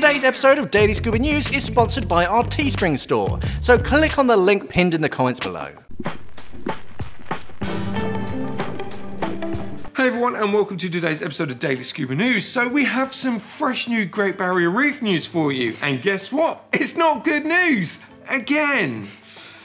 Today's episode of Daily Scuba News is sponsored by our Teespring store, so click on the link pinned in the comments below. Hey everyone, and welcome to today's episode of Daily Scuba News. So we have some fresh new Great Barrier Reef news for you, and guess what? It's not good news! Again!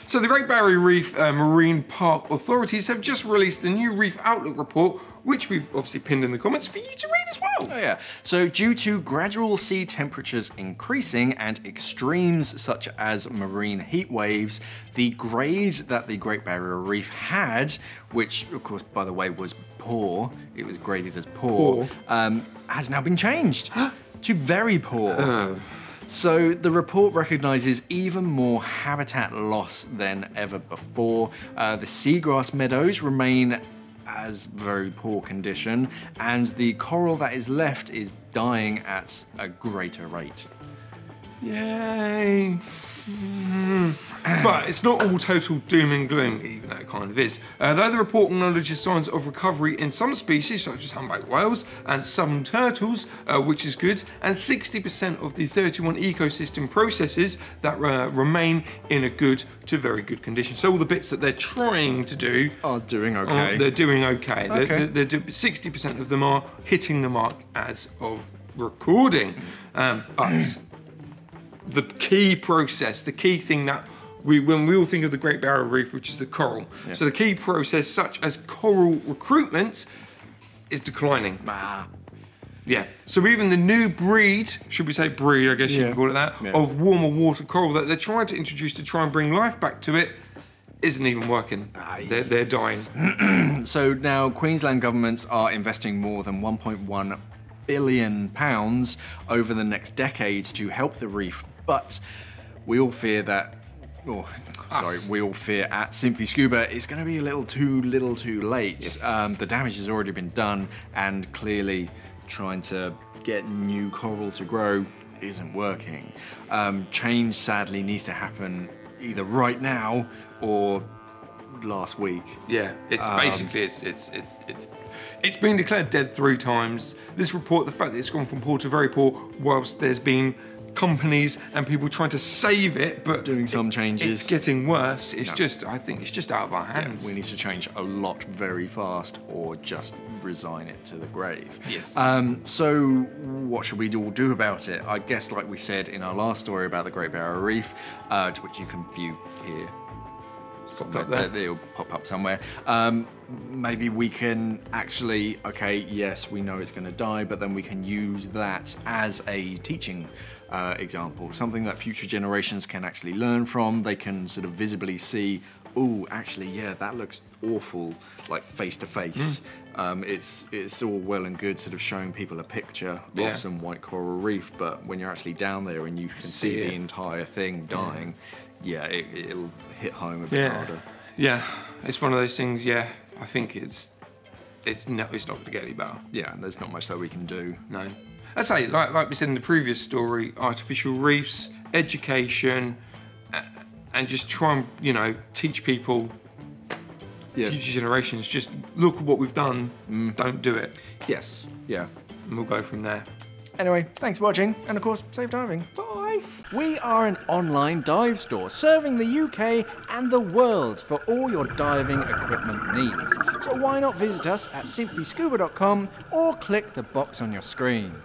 So the Great Barrier Reef Marine Park authorities have just released a new Reef Outlook report, which we've obviously pinned in the comments for you to read as well. Oh yeah, so due to gradual sea temperatures increasing and extremes such as marine heat waves, the grade that the Great Barrier Reef had, which of course by the way was poor, it was graded as poor. Has now been changed to very poor. So the report recognises even more habitat loss than ever before. The seagrass meadows remain as very poor condition, and the coral that is left is dying at a greater rate. Yay! But it's not all total doom and gloom, even though it kind of is. Though the report acknowledges signs of recovery in some species, such as humpback whales and southern turtles, which is good, and 60% of the 31 ecosystem processes that remain in a good to very good condition. So all the bits that they're trying to do are doing okay. They're doing okay. 60% of them are hitting the mark as of recording. But the key process, the key thing that when we all think of the Great Barrier Reef, which is the coral. Yeah. So the key process, such as coral recruitment, is declining. Yeah. So even the new breed, should we say breed, I guess you can call it that, of warmer water coral that they're trying to introduce to try and bring life back to it, isn't even working. They're dying. So now Queensland governments are investing more than £1.1 billion over the next decades to help the reef, but we all fear that, we all fear at Simply Scuba it's going to be a little too late. Yes. The damage has already been done, and clearly trying to get new coral to grow isn't working. Change sadly needs to happen either right now or last week. Yeah, it's basically it's been declared dead 3 times. This report, the fact that it's gone from poor to very poor, whilst there's been companies and people trying to save it, but doing some changes, it's getting worse. It's just, I think it's just out of our hands. We need to change a lot very fast, or just resign it to the grave. Yes. So what should we all do about it? I guess, like we said in our last story about the Great Barrier Reef, to which you can view here. They'll pop up somewhere. Maybe we can actually, yes, we know it's going to die, but then we can use that as a teaching example, something that future generations can actually learn from. They can sort of visibly see, oh, actually, yeah, that looks awful, like face to face. It's all well and good sort of showing people a picture of some white coral reef, but when you're actually down there and you can see the entire thing dying, it'll hit home a bit harder. Yeah, it's one of those things. Yeah, I think it's not going to get any better. Yeah, and there's not much that we can do. No, I'd say like we said in the previous story, artificial reefs, education, and just try and teach people, future generations. Just look at what we've done. Don't do it. Yes. Yeah. And we'll go from there. Anyway, thanks for watching, and of course, safe diving. Bye! We are an online dive store serving the UK and the world for all your diving equipment needs. So why not visit us at simplyscuba.com or click the box on your screen.